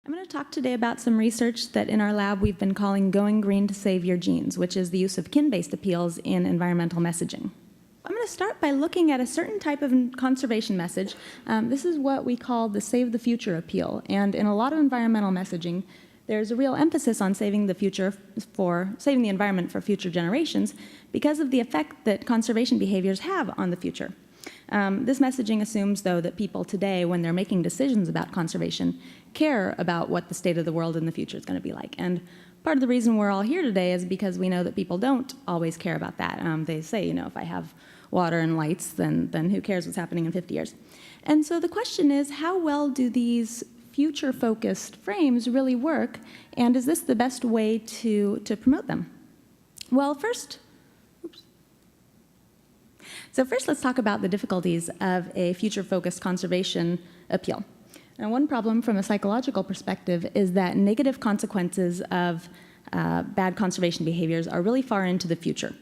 I'm going to talk today about some research that in our lab we've been calling Going Green to Save Your Genes, which is the use of kin-based appeals in environmental messaging. I'm going to start by looking at a certain type of conservation message. This is what we call the Save the Future appeal, and in a lot of environmental messaging, there's a real emphasis on saving the environment for future generations because of the effect that conservation behaviors have on the future. This messaging assumes, though, that people today, when they're making decisions about conservation, care about what the state of the world in the future is going to be like. And part of the reason we're all here today is because we know that people don't always care about that. They say, if I have water and lights, then who cares what's happening in 50 years? And so the question is, how well do these future-focused frames really work, and is this the best way to promote them? Well, first, let's talk about the difficulties of a future-focused conservation appeal. Now, one problem from a psychological perspective is that negative consequences of bad conservation behaviors are really far into the future.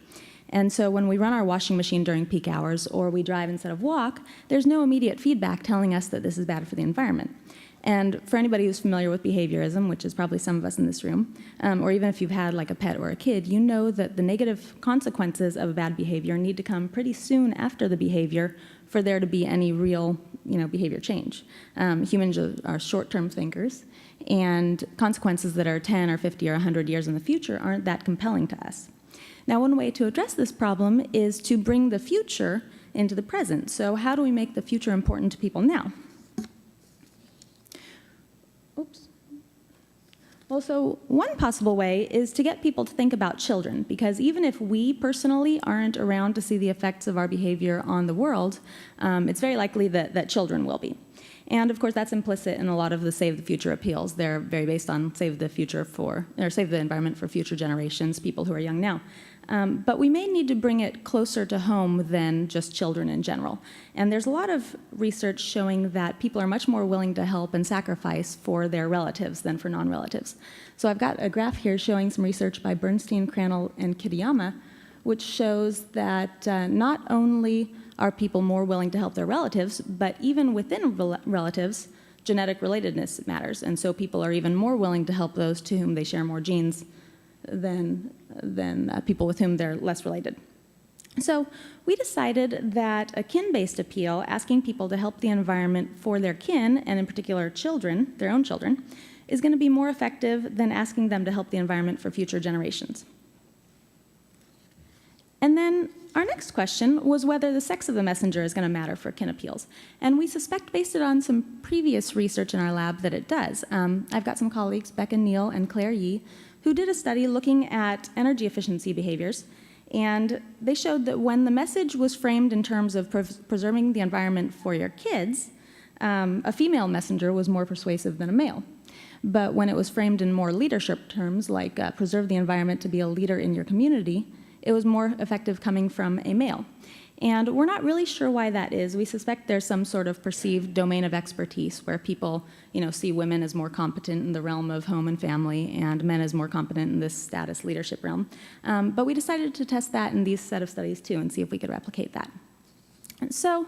And so when we run our washing machine during peak hours or we drive instead of walk, there's no immediate feedback telling us that this is bad for the environment. And for anybody who's familiar with behaviorism, which is probably some of us in this room, or even if you've had like a pet or a kid, you know that the negative consequences of a bad behavior need to come pretty soon after the behavior for there to be any real behavior change. Humans are short-term thinkers, and consequences that are 10 or 50 or 100 years in the future aren't that compelling to us. Now, one way to address this problem is to bring the future into the present. So how do we make the future important to people now? Oops. Well, so one possible way is to get people to think about children, because even if we personally aren't around to see the effects of our behavior on the world, it's very likely that children will be. And of course, that's implicit in a lot of the Save the Future appeals. They're very based on save the environment for future generations, people who are young now. But we may need to bring it closer to home than just children in general. And there's a lot of research showing that people are much more willing to help and sacrifice for their relatives than for non-relatives. So I've got a graph here showing some research by Bernstein, Crannell, and Kitayama, which shows that not only are people more willing to help their relatives, but even within relatives, genetic relatedness matters. And so people are even more willing to help those to whom they share more genes than people with whom they're less related. So we decided that a kin-based appeal, asking people to help the environment for their kin, and in particular children, their own children, is going to be more effective than asking them to help the environment for future generations. And then our next question was whether the sex of the messenger is going to matter for kin appeals. And we suspect, based on some previous research in our lab, that it does. I've got some colleagues, Becca Neal and Claire Yee, who did a study looking at energy efficiency behaviors. And they showed that when the message was framed in terms of preserving the environment for your kids, a female messenger was more persuasive than a male. But when it was framed in more leadership terms, like preserve the environment to be a leader in your community, it was more effective coming from a male. And we're not really sure why that is. We suspect there's some sort of perceived domain of expertise where people, see women as more competent in the realm of home and family and men as more competent in this status leadership realm. But we decided to test that in these set of studies too and see if we could replicate that. And so,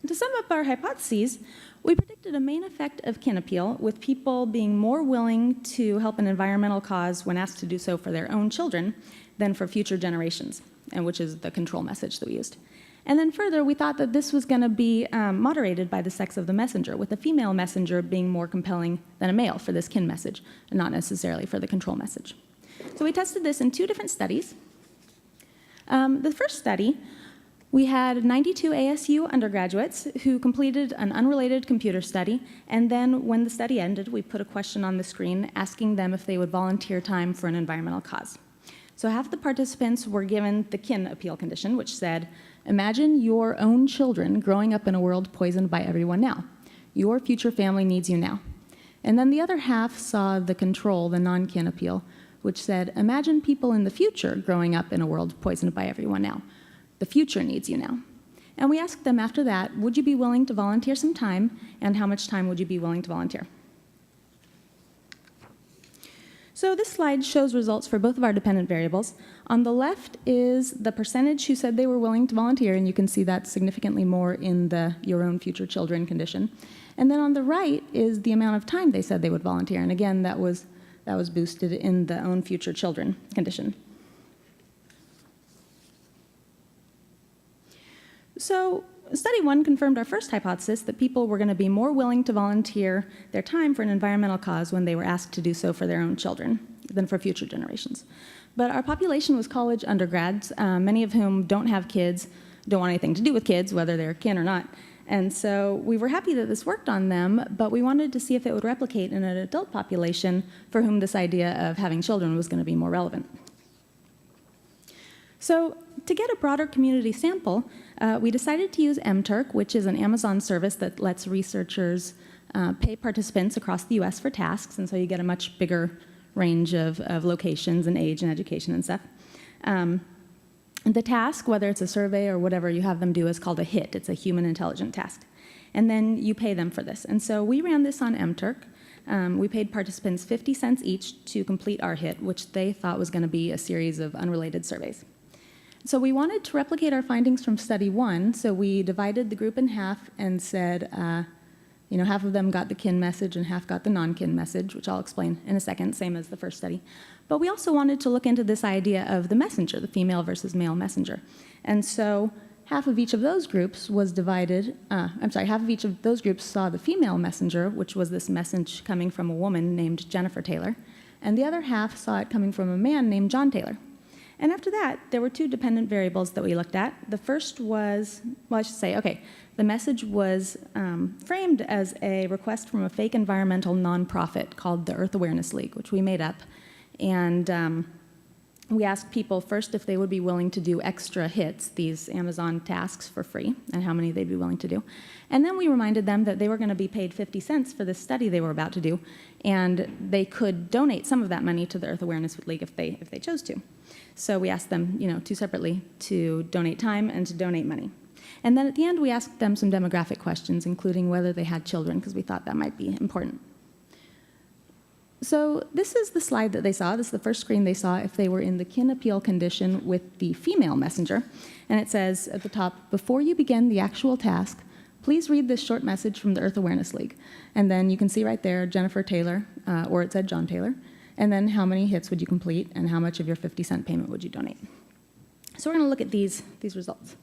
to sum up our hypotheses, we predicted a main effect of kin appeal with people being more willing to help an environmental cause when asked to do so for their own children than for future generations, and which is the control message that we used. And then further, we thought that this was going to be moderated by the sex of the messenger, with a female messenger being more compelling than a male for this kin message, and not necessarily for the control message. So we tested this in 2 different studies. The first study, we had 92 ASU undergraduates who completed an unrelated computer study, and then when the study ended, we put a question on the screen asking them if they would volunteer time for an environmental cause. So half the participants were given the kin appeal condition, which said, imagine your own children growing up in a world poisoned by everyone now. Your future family needs you now. And then the other half saw the control, the non-kin appeal, which said, imagine people in the future growing up in a world poisoned by everyone now. The future needs you now. And we asked them after that, would you be willing to volunteer some time, and how much time would you be willing to volunteer? So this slide shows results for both of our dependent variables. On the left is the percentage who said they were willing to volunteer, and you can see that significantly more in the your own future children condition. And then on the right is the amount of time they said they would volunteer, and again, that was boosted in the own future children condition. So study 1 confirmed our first hypothesis that people were going to be more willing to volunteer their time for an environmental cause when they were asked to do so for their own children than for future generations. But our population was college undergrads, many of whom don't have kids, don't want anything to do with kids, whether they're kin or not. And so we were happy that this worked on them, but we wanted to see if it would replicate in an adult population for whom this idea of having children was going to be more relevant. So to get a broader community sample, we decided to use mTurk, which is an Amazon service that lets researchers pay participants across the US for tasks, and so you get a much bigger range of locations and age and education and stuff. The task, whether it's a survey or whatever you have them do, is called a HIT. It's a human intelligent task. And then you pay them for this. And so we ran this on mTurk. We paid participants 50 cents each to complete our HIT, which they thought was going to be a series of unrelated surveys. So we wanted to replicate our findings from study 1, so we divided the group in half and said, half of them got the kin message and half got the non-kin message, which I'll explain in a second, same as the first study. But we also wanted to look into this idea of the messenger, the female versus male messenger. And so half of each of those groups was divided, half of each of those groups saw the female messenger, which was this message coming from a woman named Jennifer Taylor, and the other half saw it coming from a man named John Taylor. And after that, there were 2 dependent variables that we looked at. The first was, the message was framed as a request from a fake environmental nonprofit called the Earth Awareness League, which we made up. And we asked people first if they would be willing to do extra hits, these Amazon tasks, for free, and how many they'd be willing to do. And then we reminded them that they were going to be paid 50 cents for this study they were about to do, and they could donate some of that money to the Earth Awareness League if they chose to. So we asked them, 2 separately, to donate time and to donate money. And then at the end, we asked them some demographic questions, including whether they had children, because we thought that might be important. So this is the slide that they saw. This is the first screen they saw if they were in the kin appeal condition with the female messenger. And it says at the top, before you begin the actual task, please read this short message from the Earth Awareness League. And then you can see right there, Jennifer Taylor, or it said John Taylor. And then how many hits would you complete, and how much of your 50-cent payment would you donate? So we're going to look at these results.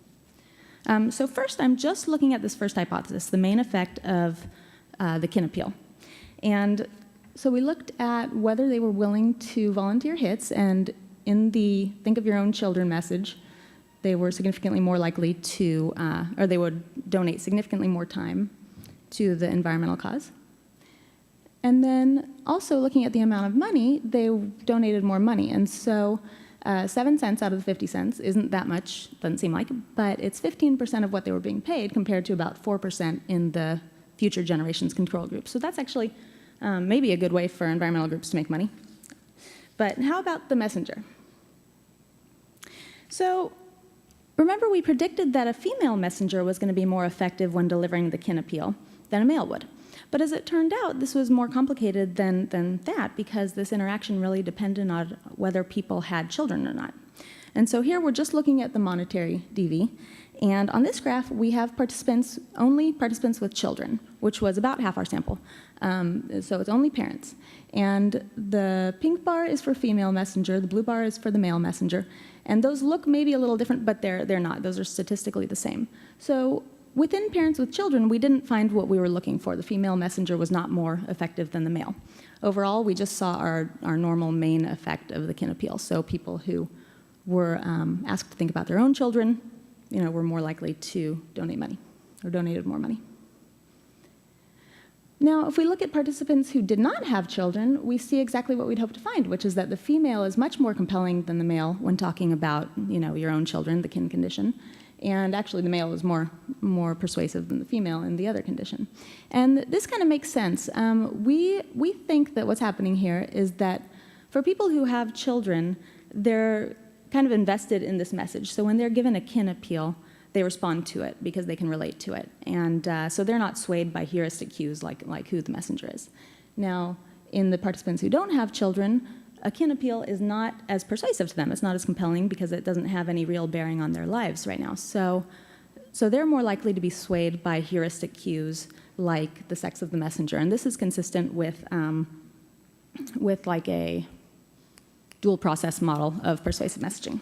So first, I'm just looking at this first hypothesis, the main effect of the kin appeal. And so we looked at whether they were willing to volunteer hits, and in the think of your own children message, they were significantly more likely to, or they would donate significantly more time to the environmental cause. And then also looking at the amount of money, they donated more money. And so 7 cents out of the 50 cents isn't that much, doesn't seem like, but it's 15% of what they were being paid compared to about 4% in the future generations control group. So that's actually maybe a good way for environmental groups to make money. But how about the messenger? So remember, we predicted that a female messenger was going to be more effective when delivering the kin appeal than a male would. But as it turned out, this was more complicated than that, because this interaction really depended on whether people had children or not. And so here we're just looking at the monetary DV. And on this graph, we have only participants with children, which was about half our sample. So it's only parents. And the pink bar is for female messenger, the blue bar is for the male messenger. And those look maybe a little different, but they're not. Those are statistically the same. So within parents with children, we didn't find what we were looking for. The female messenger was not more effective than the male. Overall, we just saw our normal main effect of the kin appeal. So people who were asked to think about their own children, were more likely to donate money, or donated more money. Now, if we look at participants who did not have children, we see exactly what we'd hope to find, which is that the female is much more compelling than the male when talking about, your own children, the kin condition. And actually, the male is more persuasive than the female in the other condition. And this kind of makes sense. We think that what's happening here is that for people who have children, they're kind of invested in this message. So when they're given a kin appeal, they respond to it because they can relate to it. And so they're not swayed by heuristic cues like who the messenger is. Now, in the participants who don't have children, a kin appeal is not as persuasive to them. It's not as compelling because it doesn't have any real bearing on their lives right now. So they're more likely to be swayed by heuristic cues like the sex of the messenger. And this is consistent with like a dual process model of persuasive messaging.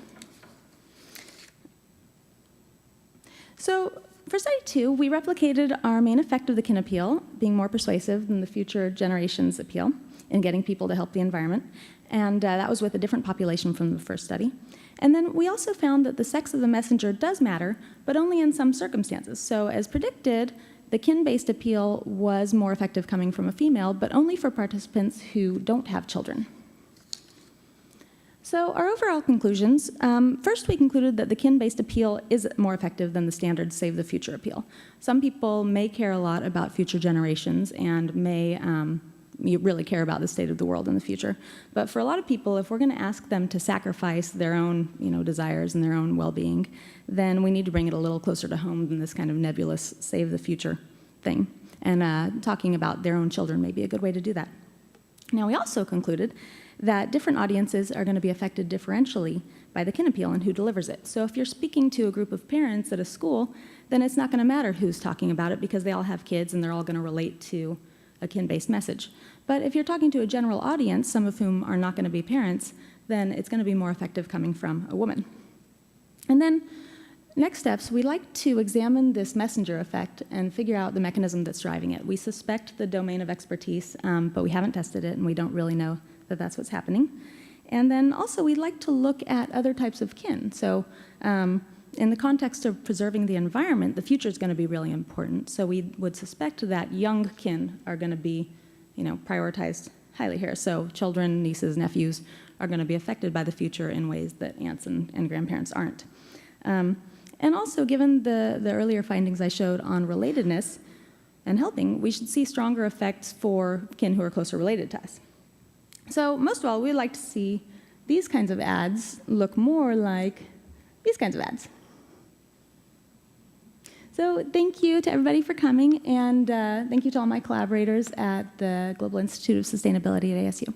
So for study 2, we replicated our main effect of the kin appeal, being more persuasive than the future generation's appeal in getting people to help the environment. And that was with a different population from the first study. And then we also found that the sex of the messenger does matter, but only in some circumstances. So as predicted, the kin-based appeal was more effective coming from a female, but only for participants who don't have children. So our overall conclusions, first we concluded that the kin-based appeal is more effective than the standard Save the Future appeal. Some people may care a lot about future generations and may really care about the state of the world in the future. But for a lot of people, if we're going to ask them to sacrifice their own desires and their own well-being, then we need to bring it a little closer to home than this kind of nebulous Save the Future thing. And talking about their own children may be a good way to do that. Now, we also concluded that different audiences are going to be affected differentially by the kin appeal and who delivers it. So if you're speaking to a group of parents at a school, then it's not going to matter who's talking about it because they all have kids and they're all going to relate to a kin-based message. But if you're talking to a general audience, some of whom are not going to be parents, then it's going to be more effective coming from a woman. And then next steps, we like to examine this messenger effect and figure out the mechanism that's driving it. We suspect the domain of expertise, but we haven't tested it and we don't really know that that's what's happening. And then also we'd like to look at other types of kin. So in the context of preserving the environment, the future is going to be really important. So we would suspect that young kin are going to be prioritized highly here. So children, nieces, nephews are going to be affected by the future in ways that aunts and grandparents aren't. And also, given the earlier findings I showed on relatedness and helping, we should see stronger effects for kin who are closer related to us. So most of all, we'd like to see these kinds of ads look more like these kinds of ads. So thank you to everybody for coming, and thank you to all my collaborators at the Global Institute of Sustainability at ASU.